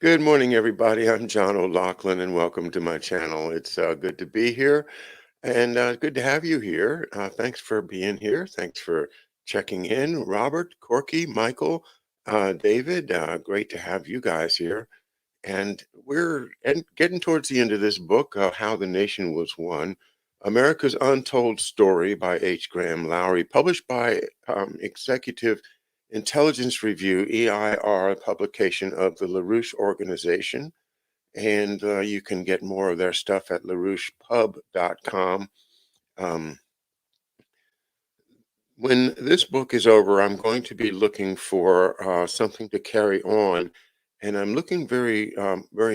Good morning, everybody. I'm John O'Loughlin, and welcome to my channel. It's good to be here and good to have you here. Thanks for being here. Thanks for checking in. Robert, Corky, Michael, David, great to have you guys here. And getting towards the end of this book, How the Nation Was Won, America's Untold Story by H. Graham Lowry, published by Executive Intelligence Review, EIR, publication of the LaRouche Organization. And you can get more of their stuff at larouchepub.com. Um, when this book is over, I'm going to be looking for something to carry on, and I'm looking very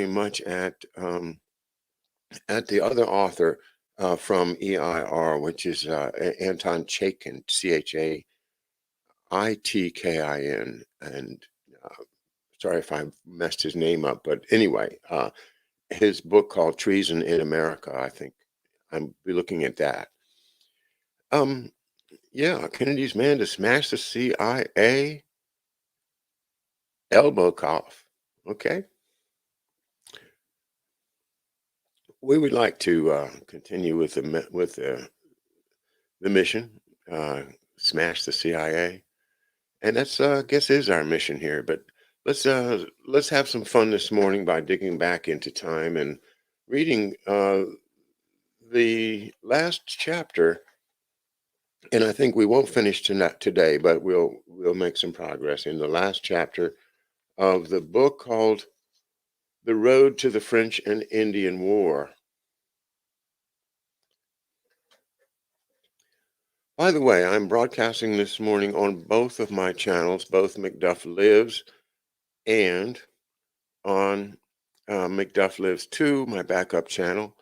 much at the other author from EIR, which is Anton Chaikin, Chaitkin, and uh, sorry if I messed his name up, but anyway, his book called Treason in America. I think I'm be looking at that. Um, yeah, Kennedy's man to smash the CIA, elbow cough. Okay, we would like to continue with the mission, uh, smash the CIA, and that's I guess is our mission here. But let's have some fun this morning by digging back into time and reading the last chapter. And I think we won't finish tonight today, but we'll make some progress in the last chapter of the book called "The Road to the French and Indian War." By the way, I'm broadcasting this morning on both of my channels, both McDuff Lives and on McDuff Lives 2, my backup channel.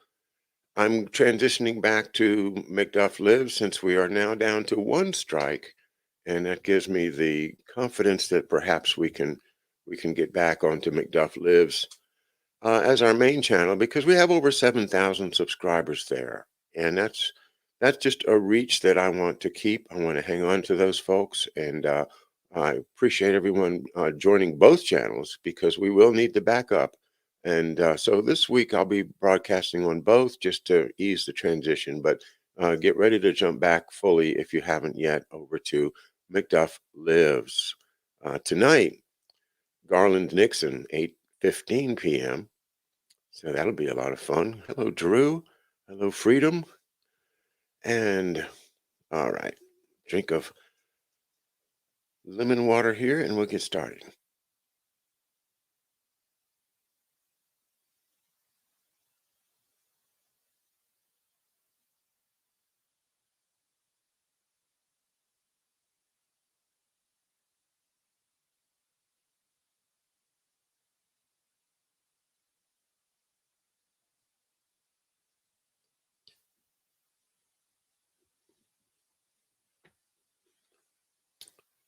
I'm transitioning back to McDuff Lives since we are now down to one strike, and that gives me the confidence that perhaps we can get back onto McDuff Lives as our main channel because we have over 7,000 subscribers there, and that's just a reach that I want to keep. I want to hang on to those folks, and I appreciate everyone joining both channels because we will need the backup. And so this week I'll be broadcasting on both just to ease the transition, but get ready to jump back fully if you haven't yet over to McDuff Lives. Tonight, Garland Nixon, 8:15 p.m. So that'll be a lot of fun. Hello, Drew. Hello, Freedom. And all right, drink of lemon water here and we'll get started.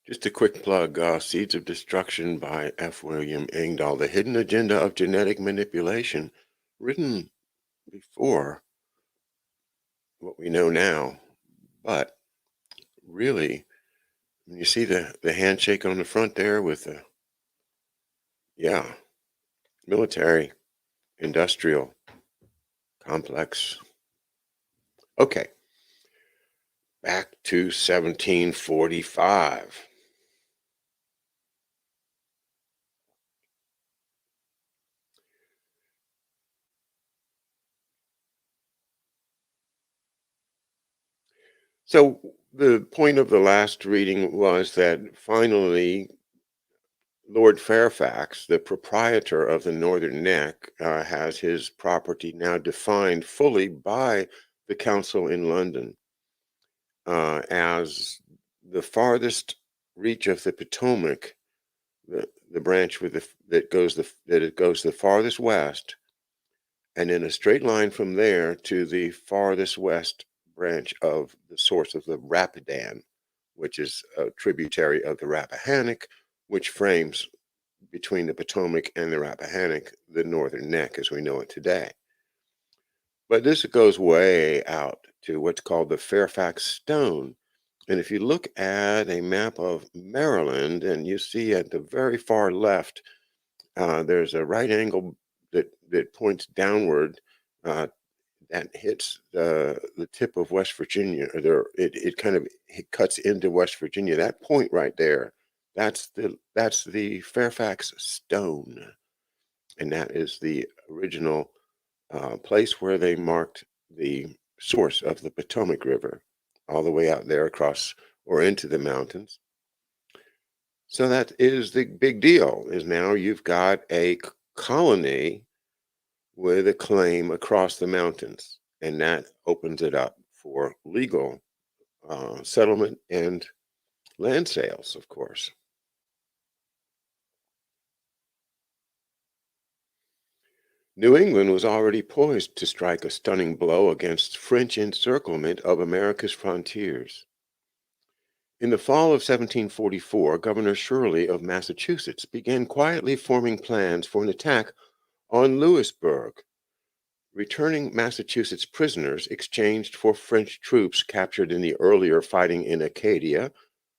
Just a quick plug, Seeds of Destruction by F. William Engdahl, The Hidden Agenda of Genetic Manipulation, written before what we know now. But really, when you see the handshake on the front there with the, yeah, military, industrial complex. Okay, back to 1745. So the point of the last reading was that finally Lord Fairfax, the proprietor of the Northern Neck, has his property now defined fully by the council in London as the farthest reach of the Potomac, the branch with that it goes the farthest west, and in a straight line from there to the farthest west branch of the source of the Rapidan, which is a tributary of the Rappahannock, which frames between the Potomac and the Rappahannock the Northern Neck as we know it today. But this goes way out to what's called the Fairfax Stone. And if you look at a map of Maryland and you see at the very far left there's a right angle that points downward, uh, that hits the tip of West Virginia. Or there, it kind of it cuts into West Virginia. That point right there, that's the Fairfax Stone, and that is the original place where they marked the source of the Potomac River, all the way out there across or into the mountains. So that is the big deal. Is now you've got a colony with a claim across the mountains, and that opens it up for legal settlement and land sales, of course. New England was already poised to strike a stunning blow against French encirclement of America's frontiers. In the fall of 1744, Governor Shirley of Massachusetts began quietly forming plans for an attack on Louisburg, returning Massachusetts prisoners exchanged for French troops captured in the earlier fighting in Acadia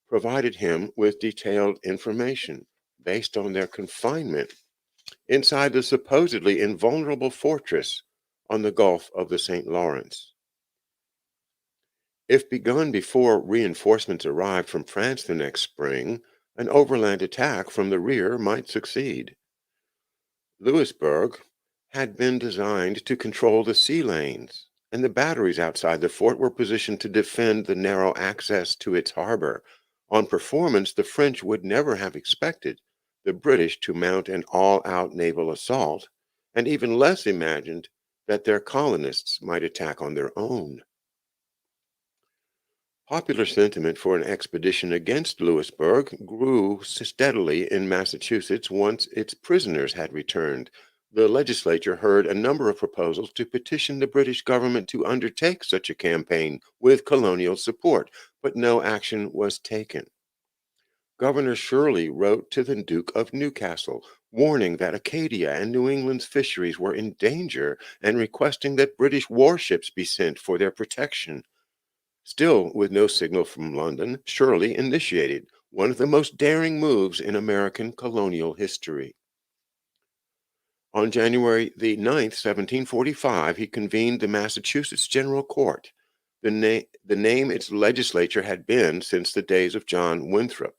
provided him with detailed information based on their confinement inside the supposedly invulnerable fortress on the Gulf of the St. Lawrence. If begun before reinforcements arrived from France the next spring, an overland attack from the rear might succeed. Louisburg had been designed to control the sea lanes, and the batteries outside the fort were positioned to defend the narrow access to its harbor. On performance, the French would never have expected the British to mount an all out naval assault, and even less imagined that their colonists might attack on their own. Popular sentiment for an expedition against Louisburg grew steadily in Massachusetts once its prisoners had returned. The legislature heard a number of proposals to petition the British government to undertake such a campaign with colonial support, but no action was taken. Governor Shirley wrote to the Duke of Newcastle, warning that Acadia and New England's fisheries were in danger and requesting that British warships be sent for their protection. Still, with no signal from London, Shirley initiated one of the most daring moves in American colonial history. On January the 9th, 1745, he convened the Massachusetts General Court, the name its legislature had been since the days of John Winthrop.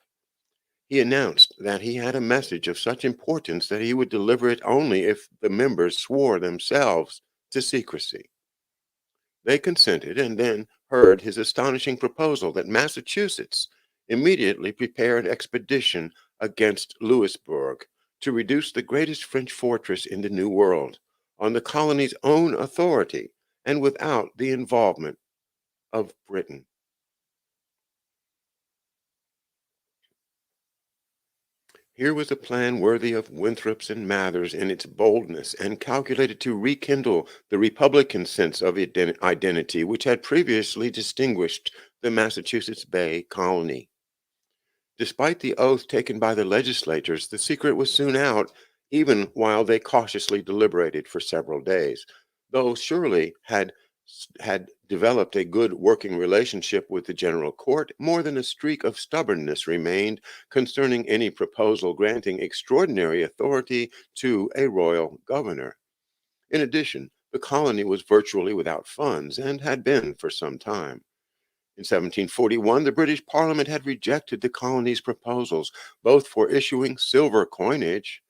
He announced that he had a message of such importance that he would deliver it only if the members swore themselves to secrecy. They consented and then heard his astonishing proposal that Massachusetts immediately prepare an expedition against Louisbourg to reduce the greatest French fortress in the New World on the colony's own authority and without the involvement of Britain. Here was a plan worthy of Winthrop's and Mather's in its boldness and calculated to rekindle the Republican sense of identity which had previously distinguished the Massachusetts Bay Colony. Despite the oath taken by the legislators, the secret was soon out, even while they cautiously deliberated for several days. Though Shirley had developed a good working relationship with the general court, more than a streak of stubbornness remained concerning any proposal granting extraordinary authority to a royal governor. In addition, the colony was virtually without funds and had been for some time. In 1741, the British Parliament had rejected the colony's proposals, both for issuing silver coinage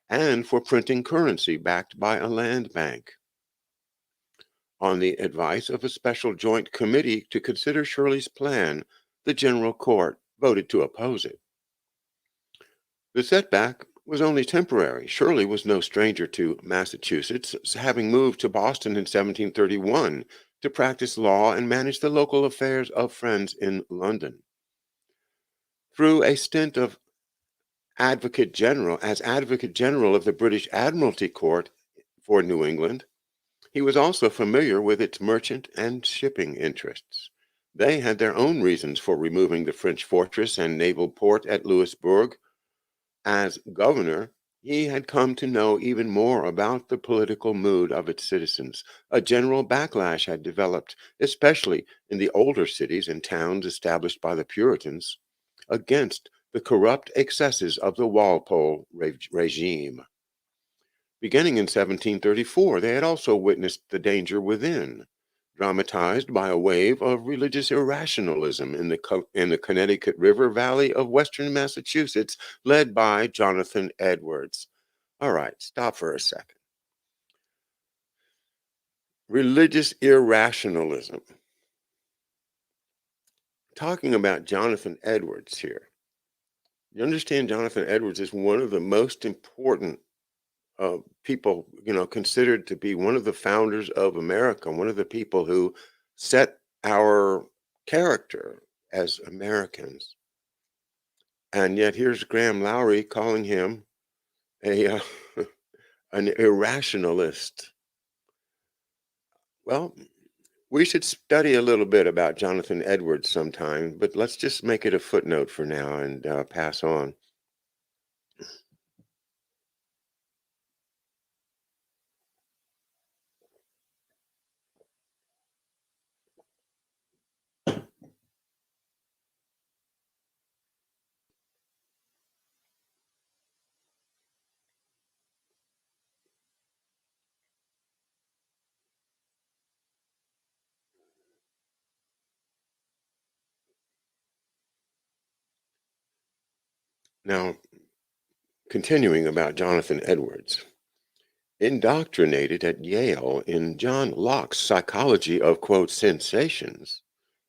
and for printing currency backed by a land bank. On the advice of a special joint committee to consider Shirley's plan, the General Court voted to oppose it. The setback was only temporary. Shirley was no stranger to Massachusetts, having moved to Boston in 1731 to practice law and manage the local affairs of friends in London. Through a stint of Advocate General of the British Admiralty Court for New England, he was also familiar with its merchant and shipping interests. They had their own reasons for removing the French fortress and naval port at Louisbourg. As governor, he had come to know even more about the political mood of its citizens. A general backlash had developed, especially in the older cities and towns established by the Puritans, against the corrupt excesses of the Walpole regime. Beginning in 1734, they had also witnessed the danger within, dramatized by a wave of religious irrationalism in the Connecticut River Valley of western Massachusetts, led by Jonathan Edwards. All right, stop for a second. Religious irrationalism. Talking about Jonathan Edwards here. You understand Jonathan Edwards is one of the most important people, considered to be one of the founders of America, one of the people who set our character as Americans. And yet here's Graham Lowry calling him a an irrationalist. Well, we should study a little bit about Jonathan Edwards sometime, but let's just make it a footnote for now and pass on. Now, continuing about Jonathan Edwards. Indoctrinated at Yale in John Locke's psychology of, quote, sensations,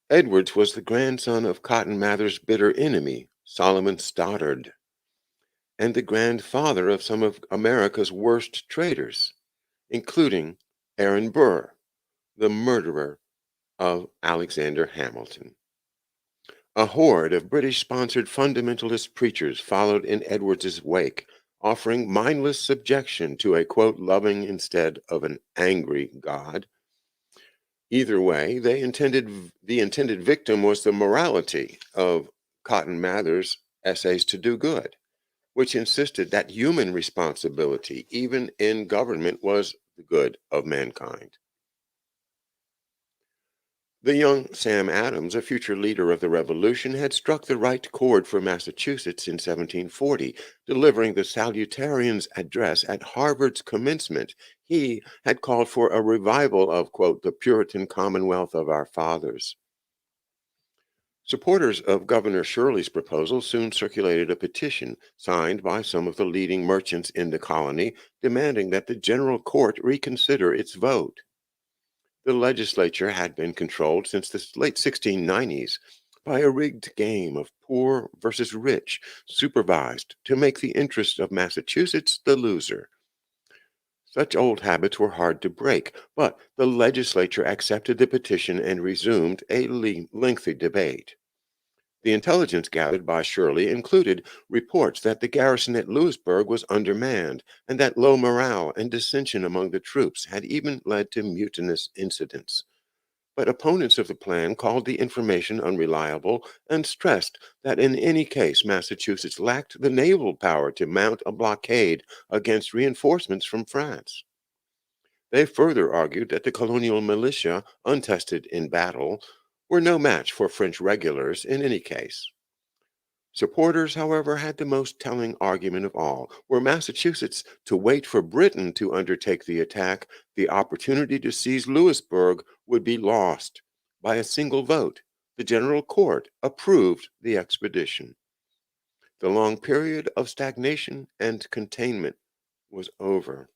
Edwards was the grandson of Cotton Mather's bitter enemy, Solomon Stoddard, and the grandfather of some of America's worst traitors, including Aaron Burr, the murderer of Alexander Hamilton. A horde of British-sponsored fundamentalist preachers followed in Edwards's wake, offering mindless subjection to a, quote, loving instead of an angry God. Either way, the intended victim was the morality of Cotton Mather's Essays to Do Good, which insisted that human responsibility, even in government, was the good of mankind. The young Sam Adams, a future leader of the Revolution, had struck the right chord for Massachusetts in 1740, delivering the Salutarian's address at Harvard's commencement. He had called for a revival of, quote, the Puritan Commonwealth of our fathers. Supporters of Governor Shirley's proposal soon circulated a petition signed by some of the leading merchants in the colony, demanding that the General Court reconsider its vote. The legislature had been controlled since the late 1690s by a rigged game of poor versus rich, supervised to make the interests of Massachusetts the loser. Such old habits were hard to break, but the legislature accepted the petition and resumed a lengthy debate. The intelligence gathered by Shirley included reports that the garrison at Louisberg was undermanned and that low morale and dissension among the troops had even led to mutinous incidents. But opponents of the plan called the information unreliable and stressed that in any case Massachusetts lacked the naval power to mount a blockade against reinforcements from France. They further argued that the colonial militia, untested in battle, were no match for French regulars in any case. Supporters, however, had the most telling argument of all. Were Massachusetts to wait for Britain to undertake the attack, the opportunity to seize Louisburg would be lost. By a single vote, the General Court approved the expedition. The long period of stagnation and containment was over.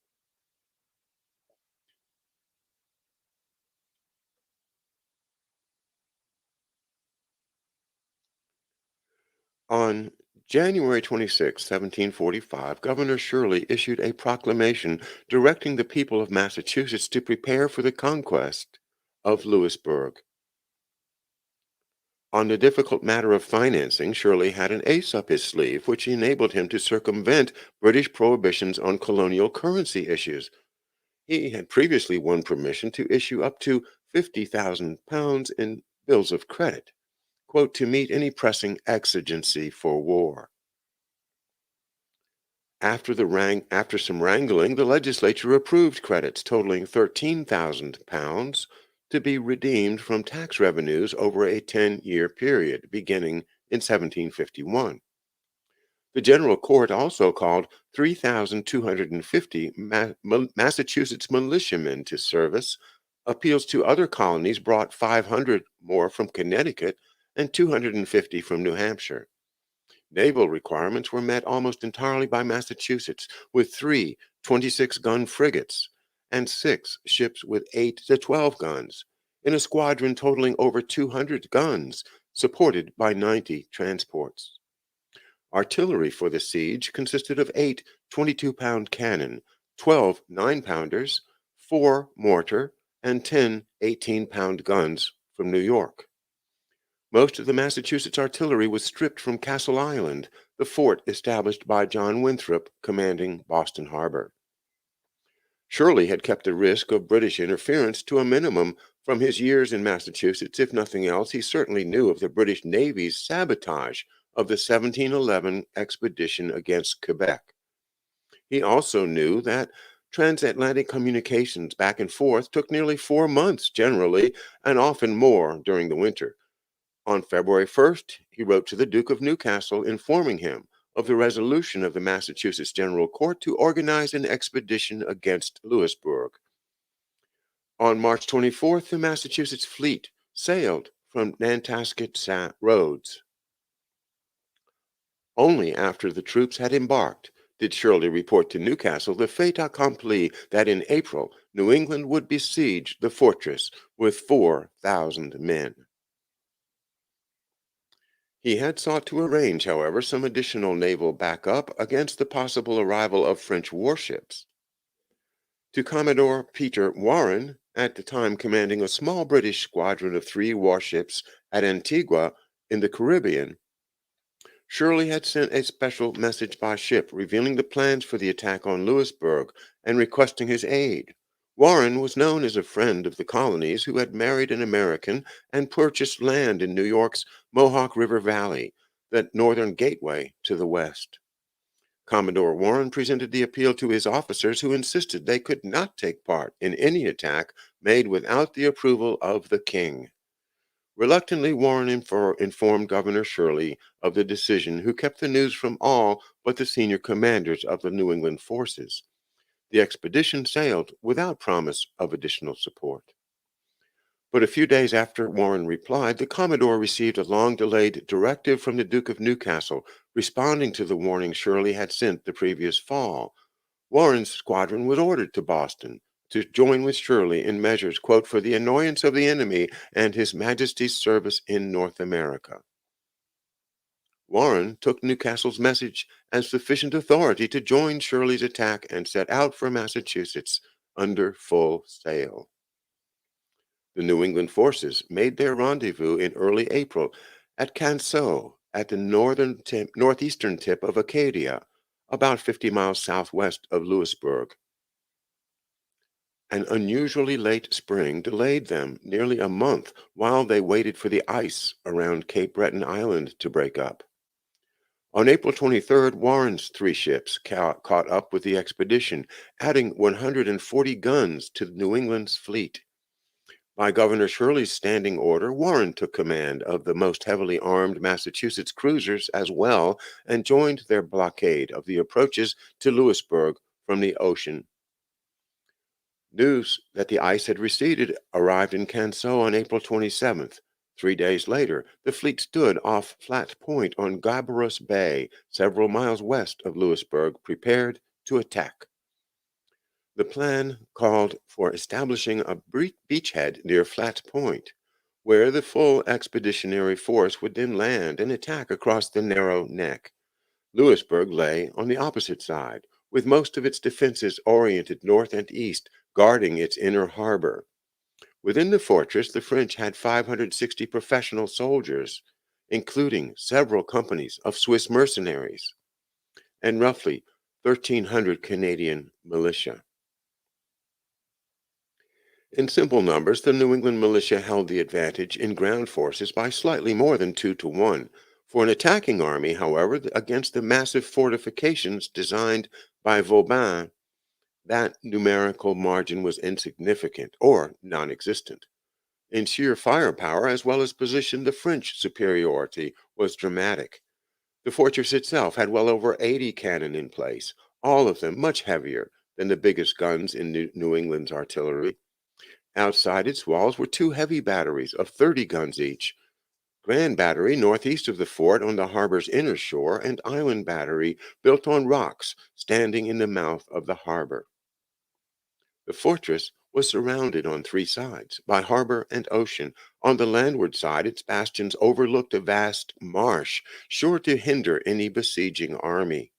On January 26, 1745, Governor Shirley issued a proclamation directing the people of Massachusetts to prepare for the conquest of Louisburg. On the difficult matter of financing, Shirley had an ace up his sleeve, which enabled him to circumvent British prohibitions on colonial currency issues. He had previously won permission to issue up to £50,000 in bills of credit, quote, to meet any pressing exigency for war. After some wrangling, the legislature approved credits totaling £13,000 to be redeemed from tax revenues over a 10-year period beginning in 1751. The General Court also called 3,250 Massachusetts militiamen to service. Appeals to other colonies brought 500 more from Connecticut and 250 from New Hampshire. Naval requirements were met almost entirely by Massachusetts, with three 26-gun frigates and six ships with 8 to 12 guns, in a squadron totaling over 200 guns, supported by 90 transports. Artillery for the siege consisted of eight 22-pound cannon, 12 9-pounders, four mortar, and 10 18-pound guns from New York. Most of the Massachusetts artillery was stripped from Castle Island, the fort established by John Winthrop commanding Boston Harbor. Shirley had kept the risk of British interference to a minimum from his years in Massachusetts. If nothing else, he certainly knew of the British Navy's sabotage of the 1711 expedition against Quebec. He also knew that transatlantic communications back and forth took nearly 4 months generally, and often more during the winter. On February 1st, he wrote to the Duke of Newcastle informing him of the resolution of the Massachusetts General Court to organize an expedition against Louisberg. On March 24th, the Massachusetts fleet sailed from Nantasket Roads. Only after the troops had embarked did Shirley report to Newcastle the fait accompli that in April, New England would besiege the fortress with 4,000 men. He had sought to arrange, however, some additional naval backup against the possible arrival of French warships. To Commodore Peter Warren, at the time commanding a small British squadron of 3 warships at Antigua in the Caribbean, Shirley had sent a special message by ship revealing the plans for the attack on Louisburg and requesting his aid. Warren was known as a friend of the colonies who had married an American and purchased land in New York's Mohawk River Valley, the northern gateway to the west. Commodore Warren presented the appeal to his officers, who insisted they could not take part in any attack made without the approval of the king. Reluctantly, Warren informed Governor Shirley of the decision, who kept the news from all but the senior commanders of the New England forces. The expedition sailed without promise of additional support. But a few days after Warren replied, the Commodore received a long-delayed directive from the Duke of Newcastle, responding to the warning Shirley had sent the previous fall. Warren's squadron was ordered to Boston to join with Shirley in measures, quote, for the annoyance of the enemy and His Majesty's service in North America. Warren took Newcastle's message as sufficient authority to join Shirley's attack and set out for Massachusetts under full sail. The New England forces made their rendezvous in early April at Canseau, at the northeastern tip of Acadia, about 50 miles southwest of Louisburg. An unusually late spring delayed them nearly a month while they waited for the ice around Cape Breton Island to break up. On April 23rd, Warren's 3 ships caught up with the expedition, adding 140 guns to New England's fleet. By Governor Shirley's standing order, Warren took command of the most heavily armed Massachusetts cruisers as well and joined their blockade of the approaches to Louisburg from the ocean. News that the ice had receded arrived in Canseau on April 27th. 3 days later, the fleet stood off Flat Point on Gabarus Bay, several miles west of Louisburg, prepared to attack. The plan called for establishing a beachhead near Flat Point, where the full expeditionary force would then land and attack across the narrow neck. Louisburg lay on the opposite side, with most of its defenses oriented north and east, guarding its inner harbor. Within the fortress, the French had 560 professional soldiers, including several companies of Swiss mercenaries, and roughly 1,300 Canadian militia. In simple numbers, the New England militia held the advantage in ground forces by slightly more than 2 to 1. For an attacking army, however, against the massive fortifications designed by Vauban, that numerical margin was insignificant or non-existent. In sheer firepower as well as position, the French superiority was dramatic. The fortress itself had well over 80 cannon in place, all of them much heavier than the biggest guns in New England's artillery. Outside its walls were two heavy batteries of 30 guns each. Grand Battery northeast of the fort on the harbor's inner shore, and Island Battery built on rocks standing in the mouth of the harbor. The fortress was surrounded on three sides by harbor and ocean. On the landward side, its bastions overlooked a vast marsh, sure to hinder any besieging army.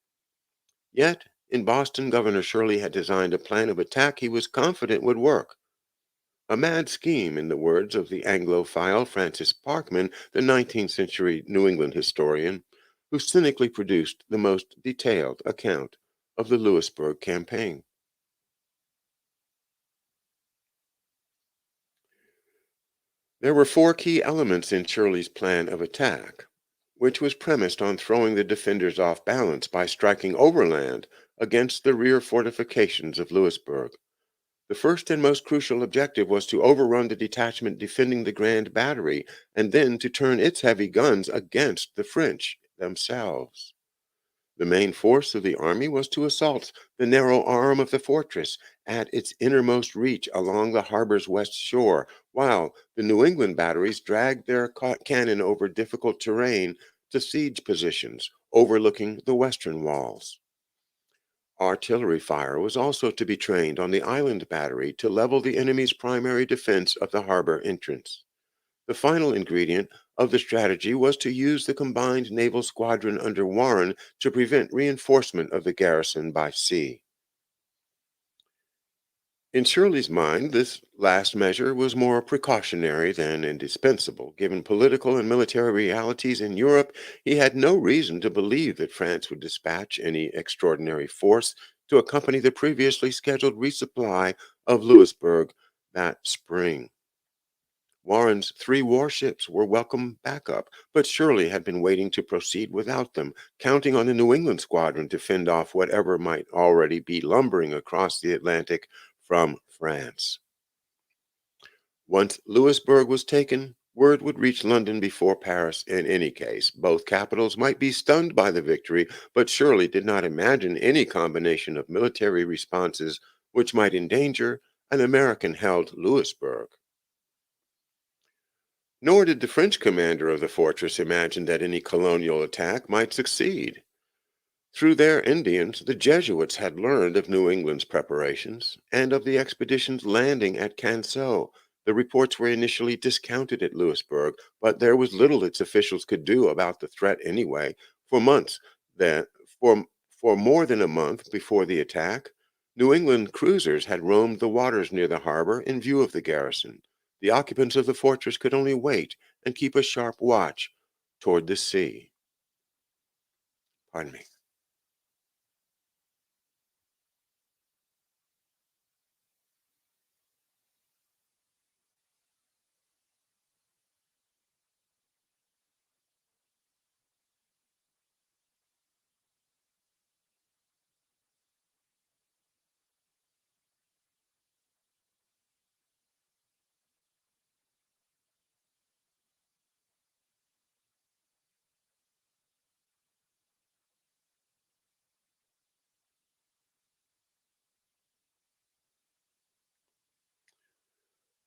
Yet, in Boston, Governor Shirley had designed a plan of attack he was confident would work. A mad scheme, in the words of the Anglophile Francis Parkman, the 19th century New England historian, who cynically produced the most detailed account of the Louisberg campaign. There were four key elements in Shirley's plan of attack, which was premised on throwing the defenders off balance by striking overland against the rear fortifications of Louisburg. The first and most crucial objective was to overrun the detachment defending the Grand Battery and then to turn its heavy guns against the French themselves. The main force of the army was to assault the narrow arm of the fortress at its innermost reach along the harbor's west shore, while the New England batteries dragged their cannon over difficult terrain to siege positions overlooking the western walls. Artillery fire was also to be trained on the Island Battery to level the enemy's primary defense of the harbor entrance. The final ingredient of the strategy was to use the combined naval squadron under Warren to prevent reinforcement of the garrison by sea. In Shirley's mind, this last measure was more precautionary than indispensable. Given political and military realities in Europe, he had no reason to believe that France would dispatch any extraordinary force to accompany the previously scheduled resupply of Louisburg that spring. Warren's three warships were welcome backup, but Shirley had been waiting to proceed without them, counting on the New England squadron to fend off whatever might already be lumbering across the Atlantic from France. Once Louisburg was taken, word would reach London before Paris in any case. Both capitals might be stunned by the victory, but Shirley did not imagine any combination of military responses which might endanger an American held Louisburg. Nor did the French commander of the fortress imagine that any colonial attack might succeed. Through their Indians, the Jesuits had learned of New England's preparations and of the expedition's landing at Canseau. The reports were initially discounted at Louisburg, but there was little its officials could do about the threat anyway. For months, then, for, for more than a month before the attack, New England cruisers had roamed the waters near the harbor in view of the garrison. The occupants of the fortress could only wait and keep a sharp watch toward the sea. Pardon me.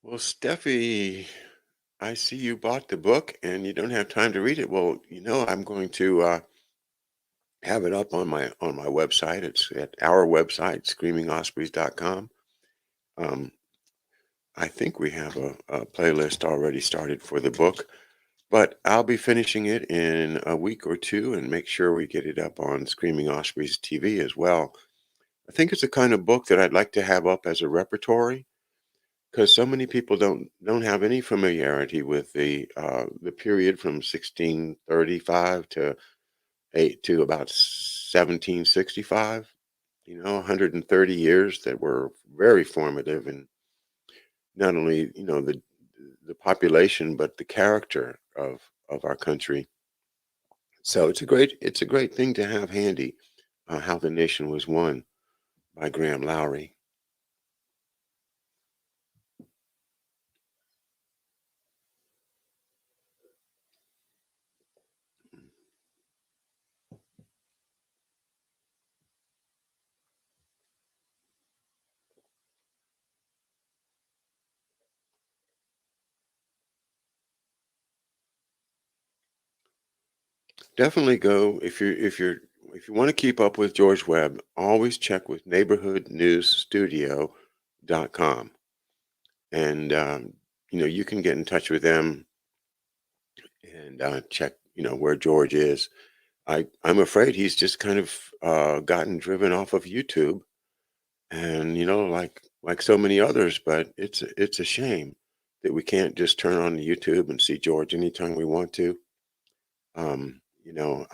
Well, Steffi, I see you bought the book and you don't have time to read it. Well, I'm going to have it up on my website. It's at our website, screamingospreys.com. Um, I think we have a playlist already started for the book, but I'll be finishing it in a week or two and make sure we get it up on Screaming Ospreys TV as well. I think it's the kind of book that I'd like to have up as a repertory because so many people don't have any familiarity with the period from 1635 to about 1765. 130 years that were very formative in not only the population but the character of our country. So it's a great thing to have handy. How the Nation Was Won by Graham Lowry. Definitely go if you want to keep up with George Webb, always check with neighborhoodnewsstudio.com. And you can get in touch with them and check, where George is. I'm afraid he's just kind of gotten driven off of YouTube, and like so many others. But it's a shame that we can't just turn on the YouTube and see George anytime we want to. Um, you know,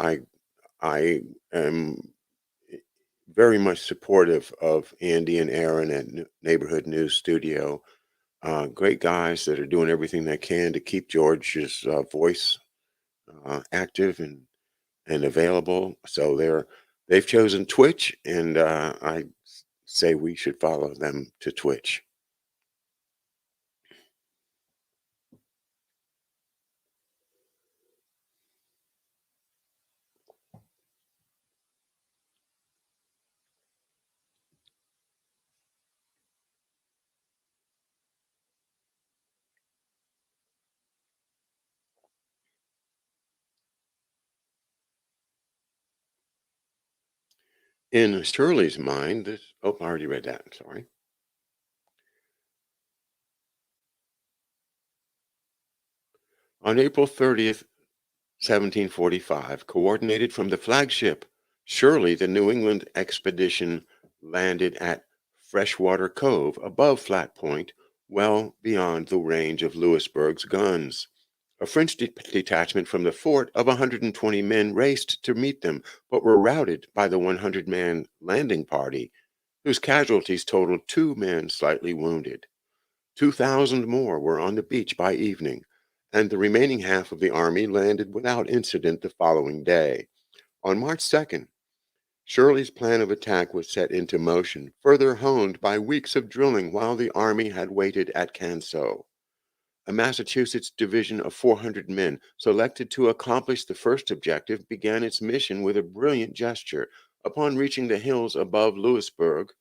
I am very much supportive of Andy and Aaron at Neighborhood News Studio. Great guys that are doing everything they can to keep George's voice active and available. So they've chosen Twitch, and I say we should follow them to Twitch. In Shirley's mind, this. Oh, I already read that. Sorry. On April 30th, 1745, coordinated from the flagship, Shirley, the New England expedition landed at Freshwater Cove above Flat Point, well beyond the range of Louisberg's guns. A French detachment from the fort of 120 men raced to meet them, but were routed by the 100-man landing party, whose casualties totaled 2 men slightly wounded. 2,000 more were on the beach by evening, and the remaining half of the army landed without incident the following day. On March 2nd, Shirley's plan of attack was set into motion, further honed by weeks of drilling while the army had waited at Canso. A Massachusetts division of 400 men, selected to accomplish the first objective, began its mission with a brilliant gesture. Upon reaching the hills above Louisburg,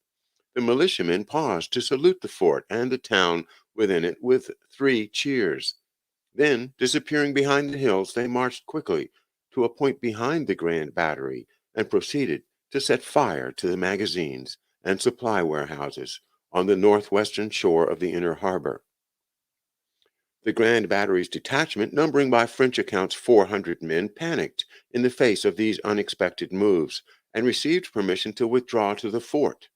the militiamen paused to salute the fort and the town within it with 3 cheers. Then, disappearing behind the hills, they marched quickly to a point behind the Grand Battery and proceeded to set fire to the magazines and supply warehouses on the northwestern shore of the inner harbor. The Grand Battery's detachment, numbering by French accounts 400 men, panicked in the face of these unexpected moves and received permission to withdraw to the fort.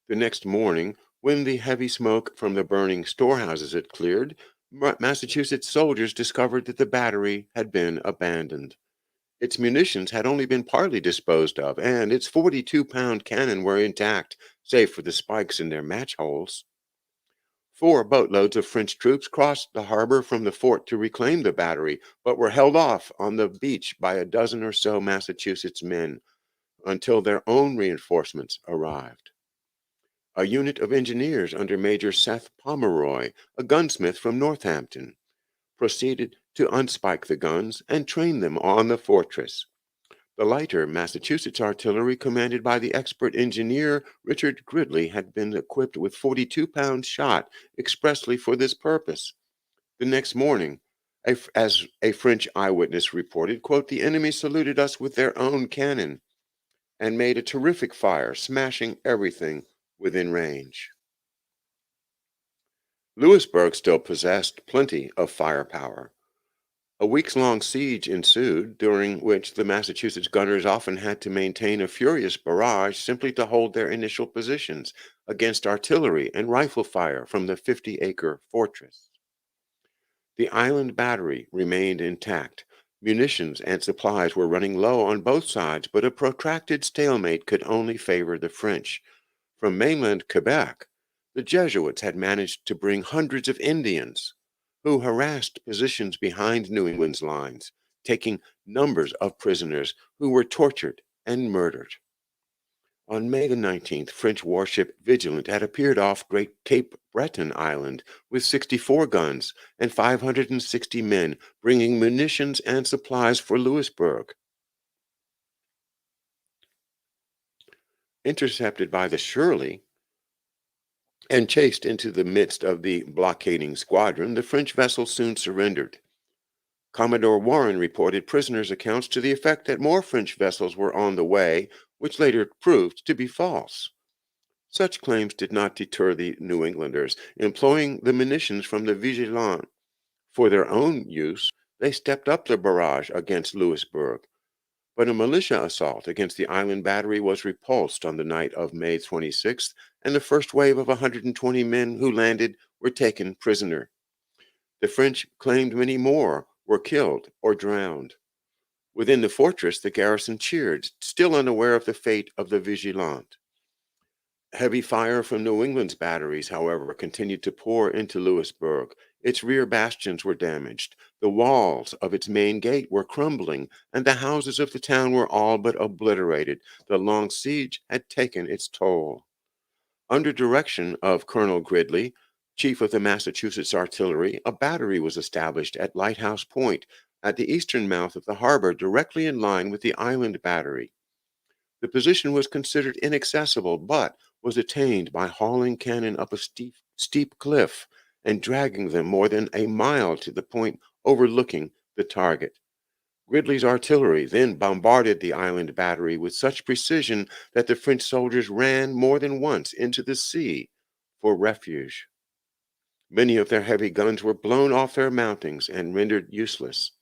The next morning, when the heavy smoke from the burning storehouses had cleared, Massachusetts soldiers discovered that the battery had been abandoned. Its munitions had only been partly disposed of, and its 42-pound cannon were intact, save for the spikes in their match holes. 4 boatloads of French troops crossed the harbor from the fort to reclaim the battery, but were held off on the beach by a dozen or so Massachusetts men until their own reinforcements arrived. A unit of engineers under Major Seth Pomeroy, a gunsmith from Northampton, proceeded to unspike the guns and train them on the fortress. The lighter Massachusetts artillery, commanded by the expert engineer Richard Gridley, had been equipped with 42-pound shot expressly for this purpose. The next morning, as a French eyewitness reported, quote, the enemy saluted us with their own cannon and made a terrific fire, smashing everything within range. Louisburg still possessed plenty of firepower. A weeks long siege ensued, during which the Massachusetts gunners often had to maintain a furious barrage simply to hold their initial positions against artillery and rifle fire from the 50-acre fortress. The island battery remained intact. Munitions and supplies were running low on both sides, but a protracted stalemate could only favor the French. From mainland Quebec, the Jesuits had managed to bring hundreds of Indians who harassed positions behind New England's lines, taking numbers of prisoners who were tortured and murdered. On May the 19th, French warship Vigilant had appeared off Great Cape Breton Island with 64 guns and 560 men, bringing munitions and supplies for Louisburg. Intercepted by the Shirley and chased into the midst of the blockading squadron, the French vessel soon surrendered. Commodore Warren reported prisoners' accounts to the effect that more French vessels were on the way, which later proved to be false. Such claims did not deter the New Englanders. Employing the munitions from the Vigilant for their own use, they stepped up the barrage against Louisburg. But a militia assault against the island battery was repulsed on the night of May 26th, and the first wave of 120 men who landed were taken prisoner. The French claimed many more were killed or drowned. Within the fortress, the garrison cheered, still unaware of the fate of the Vigilant. Heavy fire from New England's batteries, however, continued to pour into Louisburg. Its rear bastions were damaged. The walls of its main gate were crumbling, and the houses of the town were all but obliterated. The long siege had taken its toll. Under direction of Colonel Gridley, chief of the Massachusetts Artillery, a battery was established at Lighthouse Point at the eastern mouth of the harbor, directly in line with the island battery. The position was considered inaccessible, but was attained by hauling cannon up a steep cliff and dragging them more than a mile to the point overlooking the target. Gridley's artillery then bombarded the island battery with such precision that the French soldiers ran more than once into the sea for refuge. Many of their heavy guns were blown off their mountings and rendered useless.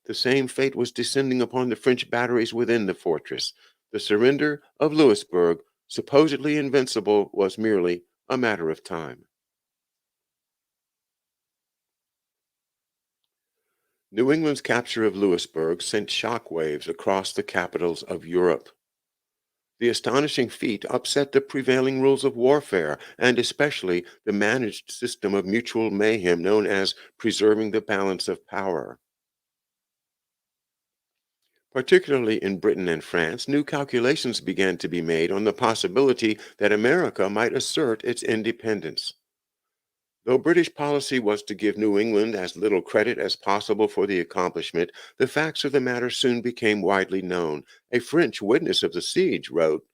The same fate was descending upon the French batteries within the fortress. The surrender of Louisburg, supposedly invincible, was merely a matter of time. New England's capture of Louisburg sent shock waves across the capitals of Europe. The astonishing feat upset the prevailing rules of warfare, and especially the managed system of mutual mayhem known as preserving the balance of power. Particularly in Britain and France, new calculations began to be made on the possibility that America might assert its independence. Though British policy was to give New England as little credit as possible for the accomplishment, the facts of the matter soon became widely known. A French witness of the siege wrote,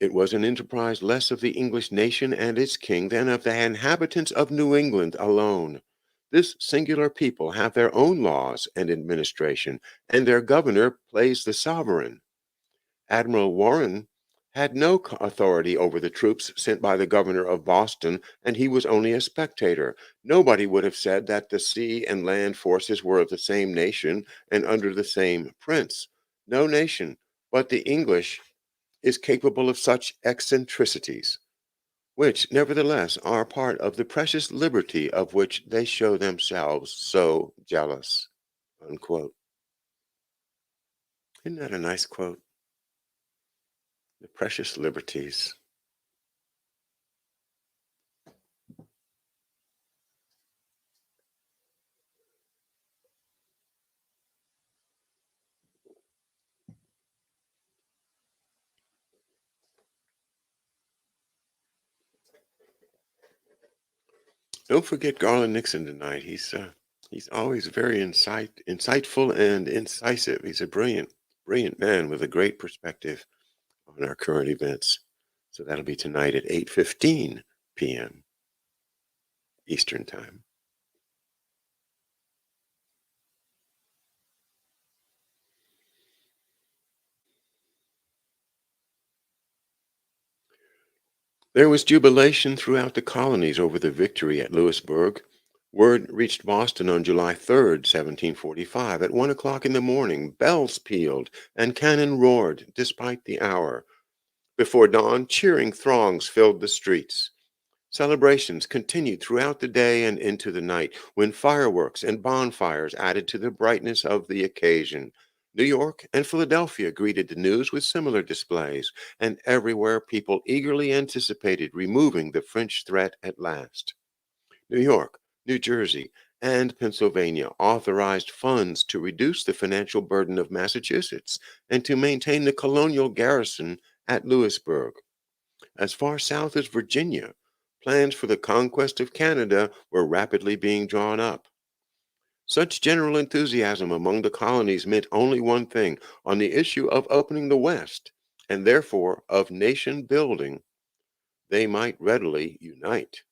"It was an enterprise less of the English nation and its king than of the inhabitants of New England alone. This singular people have their own laws and administration, and their governor plays the sovereign. Admiral Warren had no authority over the troops sent by the governor of Boston, and he was only a spectator. Nobody would have said that the sea and land forces were of the same nation and under the same prince. No nation but the English is capable of such eccentricities, which nevertheless are part of the precious liberty of which they show themselves so jealous." Unquote. Isn't that a nice quote? The precious liberties. Don't forget Garland Nixon tonight. He's always very insightful and incisive. He's a brilliant man with a great perspective on our current events. So that'll be tonight at 8:15 p.m. Eastern Time. There was jubilation throughout the colonies over the victory at Louisburg. Word reached Boston on July 3rd, 1745. At 1 o'clock in the morning, bells pealed and cannon roared despite the hour. Before dawn, cheering throngs filled the streets. Celebrations continued throughout the day and into the night, when fireworks and bonfires added to the brightness of the occasion. New York and Philadelphia greeted the news with similar displays, and everywhere people eagerly anticipated removing the French threat at last. New York, New Jersey, and Pennsylvania authorized funds to reduce the financial burden of Massachusetts and to maintain the colonial garrison at Louisburg. As far south as Virginia, plans for the conquest of Canada were rapidly being drawn up. Such general enthusiasm among the colonies meant only one thing: on the issue of opening the West, and therefore of nation building, they might readily unite.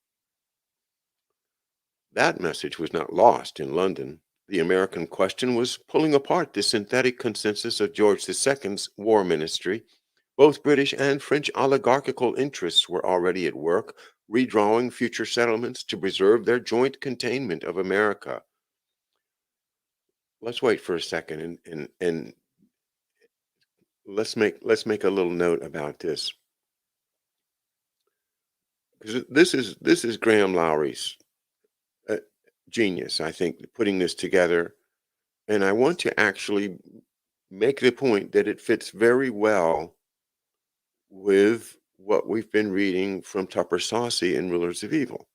That message was not lost in London. The American question was pulling apart the synthetic consensus of George II's war ministry. Both British and French oligarchical interests were already at work, redrawing future settlements to preserve their joint containment of America. Let's wait for a second and let's make a little note about this, because this is Graham Lowry's uh, genius, I think, putting this together. And I want to actually make the point that it fits very well with what we've been reading from Tupper Saucy in Rulers of Evil.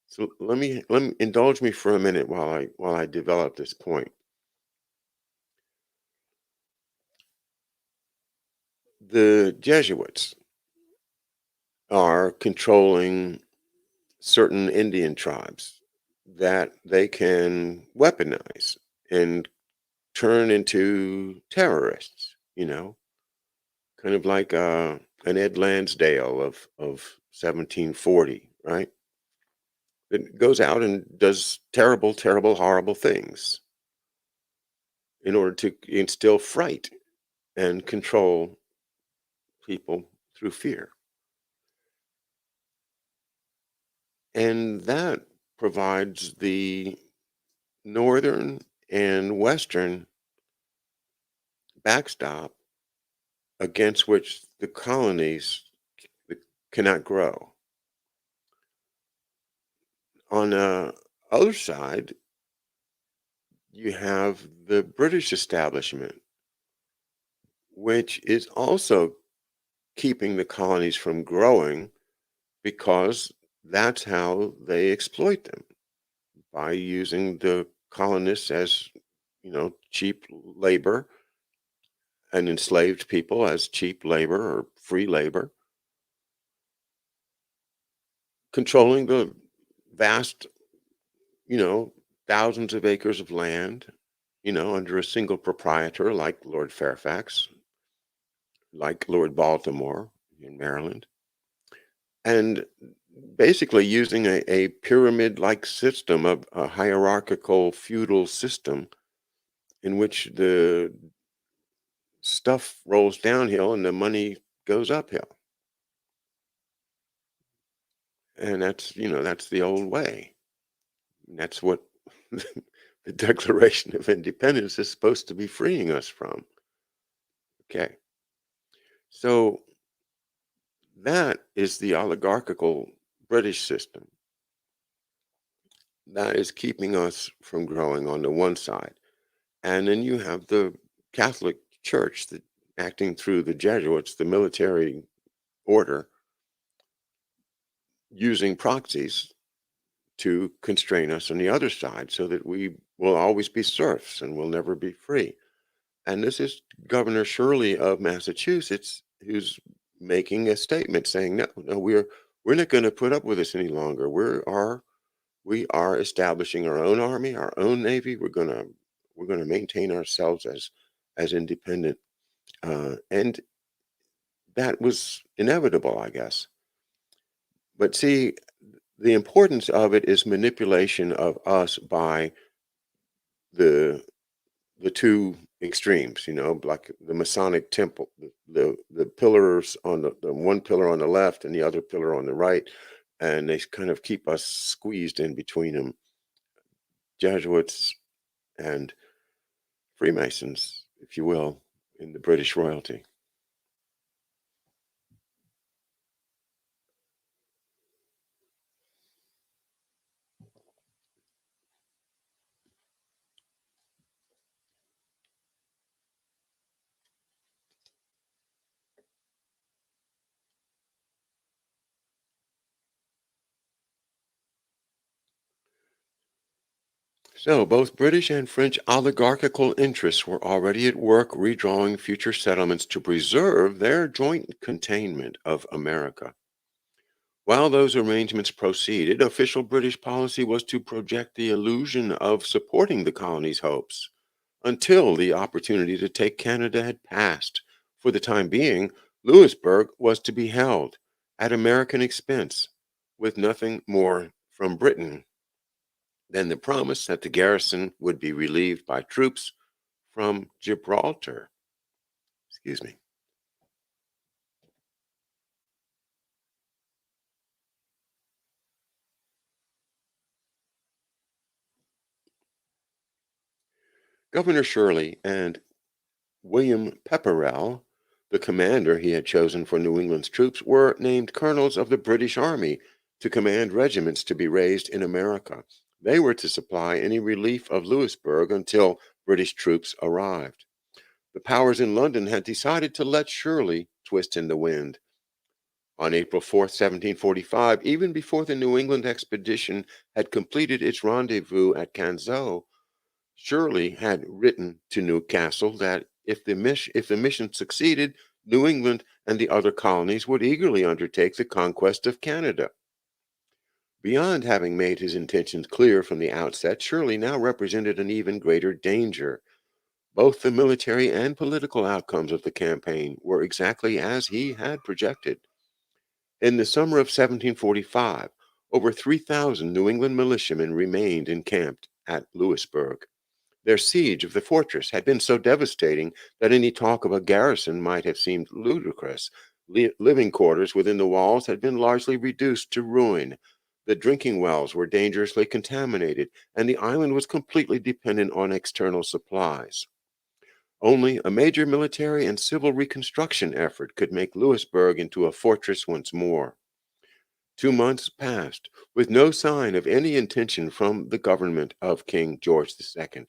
So let me indulge me for a minute while I develop this point. The Jesuits are controlling certain Indian tribes that they can weaponize and turn into terrorists, kind of like an Ed Lansdale of 1740, right? It goes out and does terrible, terrible, horrible things in order to instill fright and control people through fear. And that provides the northern and western backstop against which the colonies cannot grow. On the other side, you have the British establishment, which is also keeping the colonies from growing because that's how they exploit them, by using the colonists as, cheap labor, and enslaved people as cheap labor or free labor, controlling the vast, you know, thousands of acres of land, under a single proprietor like Lord Fairfax, like Lord Baltimore in Maryland, and basically using a pyramid like system, of a hierarchical feudal system in which the stuff rolls downhill and the money goes uphill. And that's the old way. That's what the Declaration of Independence is supposed to be freeing us from. Okay. So that is the oligarchical British system that is keeping us from growing on the one side. And then you have the Catholic Church that acting through the Jesuits, the military order, using proxies to constrain us on the other side so that we will always be serfs and will never be free. And this is Governor Shirley of Massachusetts who's making a statement saying, no, no, we're not going to put up with this any longer. We are establishing our own army, our own navy. We're gonna maintain ourselves as independent. And that was inevitable, I guess. But see, the importance of it is manipulation of us by the the two extremes, like the Masonic temple, the pillars on the one pillar on the left and the other pillar on the right, and they kind of keep us squeezed in between them, Jesuits and Freemasons, if you will, in the British royalty. So both British and French oligarchical interests were already at work redrawing future settlements to preserve their joint containment of America. While those arrangements proceeded, official British policy was to project the illusion of supporting the colony's hopes until the opportunity to take Canada had passed. For the time being, Louisberg was to be held at American expense with nothing more from Britain. Then the promise that the garrison would be relieved by troops from Gibraltar. Excuse me. Governor Shirley and William Pepperell, the commander he had chosen for New England's troops, were named colonels of the British Army to command regiments to be raised in America. They were to supply any relief of Louisberg until British troops arrived. The powers in London had decided to let Shirley twist in the wind. On April 4th, 1745, even before the New England expedition had completed its rendezvous at Canseau, Shirley had written to Newcastle that if the mission succeeded, New England and the other colonies would eagerly undertake the conquest of Canada. Beyond having made his intentions clear from the outset, Shirley now represented an even greater danger. Both the military and political outcomes of the campaign were exactly as he had projected. In the summer of 1745, over 3,000 New England militiamen remained encamped at Louisburg. Their siege of the fortress had been so devastating that any talk of a garrison might have seemed ludicrous. Living quarters within the walls had been largely reduced to ruin. The drinking wells were dangerously contaminated, and the island was completely dependent on external supplies. Only a major military and civil reconstruction effort could make Louisburg into a fortress once more. 2 months passed with no sign of any intention from the government of King George II.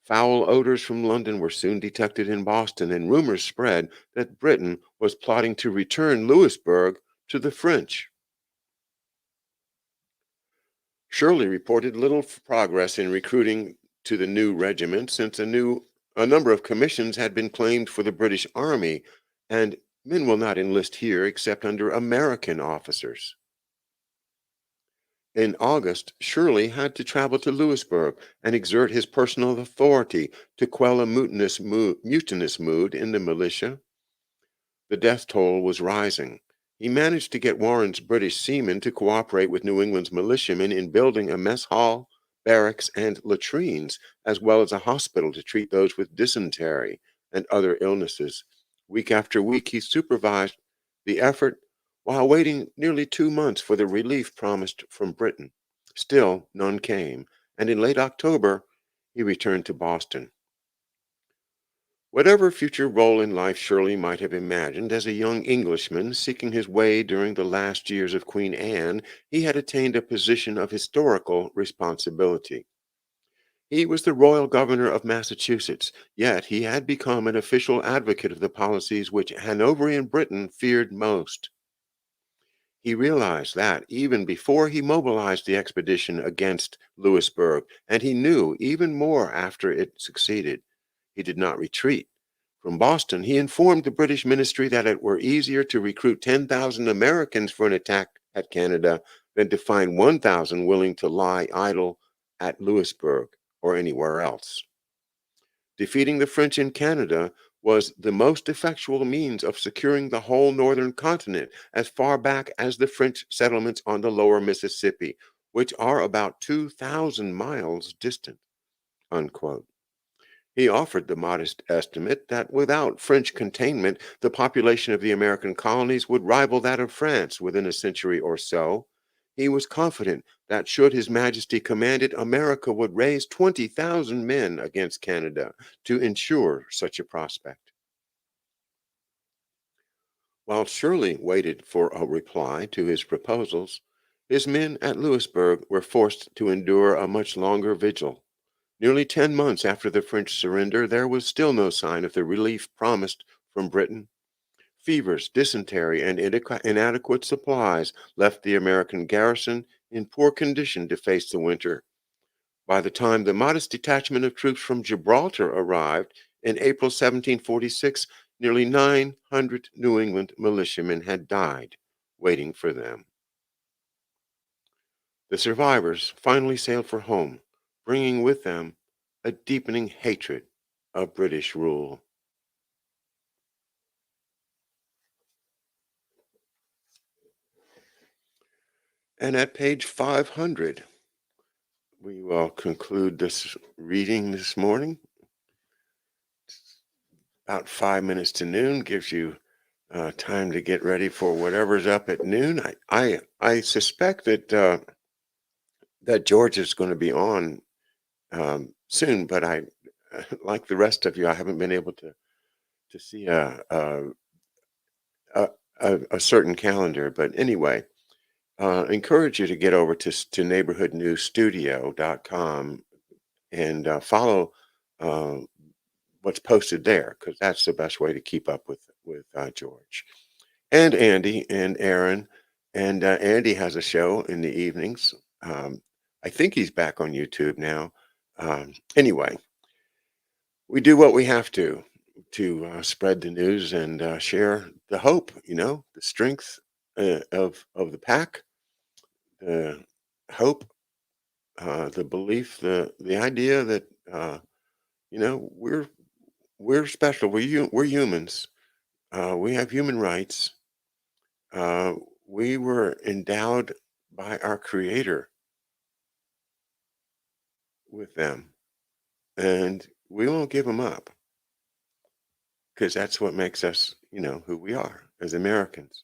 Foul odors from London were soon detected in Boston, and rumors spread that Britain was plotting to return Louisburg to the French. Shirley reported little progress in recruiting to the new regiment since a number of commissions had been claimed for the British Army, and men will not enlist here except under American officers. In August, Shirley had to travel to Louisburg and exert his personal authority to quell a mutinous mood in the militia. The death toll was rising. He managed to get Warren's British seamen to cooperate with New England's militiamen in building a mess hall, barracks, and latrines, as well as a hospital to treat those with dysentery and other illnesses. Week after week, he supervised the effort while waiting nearly 2 months for the relief promised from Britain. Still, none came, and in late October, he returned to Boston. Whatever future role in life Shirley might have imagined as a young Englishman seeking his way during the last years of Queen Anne, he had attained a position of historical responsibility. He was the royal governor of Massachusetts, yet he had become an official advocate of the policies which Hanoverian Britain feared most. He realized that even before he mobilized the expedition against Louisburg, and he knew even more after it succeeded, he did not retreat. From Boston, he informed the British ministry that it were easier to recruit 10,000 Americans for an attack at Canada than to find 1,000 willing to lie idle at Louisburg or anywhere else. Defeating the French in Canada was the most effectual means of securing the whole northern continent as far back as the French settlements on the lower Mississippi, which are about 2,000 miles distant. Unquote. He offered the modest estimate that without French containment, the population of the American colonies would rival that of France within a century or so. He was confident that should His Majesty command it, America would raise 20,000 men against Canada to ensure such a prospect. While Shirley waited for a reply to his proposals, his men at Louisburg were forced to endure a much longer vigil. Nearly 10 months after the French surrender, there was still no sign of the relief promised from Britain. Fevers, dysentery, and inadequate supplies left the American garrison in poor condition to face the winter. By the time the modest detachment of troops from Gibraltar arrived in April 1746, nearly 900 New England militiamen had died waiting for them. The survivors finally sailed for home, bringing with them a deepening hatred of British rule. And at page 500, we will conclude this reading this morning. About 5 minutes to noon gives you time to get ready for whatever's up at noon. I suspect that George is going to be on soon, but I, like the rest of you, I haven't been able to see a, a certain calendar. But anyway, encourage you to get over to neighborhoodnewsstudio.com and follow uh, what's posted there, because that's the best way to keep up with George and Andy and Aaron. And Andy has a show in the evenings. I think he's back on YouTube now. Anyway, we do what we have to spread the news and share the hope. The strength of the pack, the hope, the belief, the idea that you know we're we're special. We're humans. We have human rights. Uh, we were endowed by our Creator with them, and we won't give them up because that's what makes us, who we are as Americans.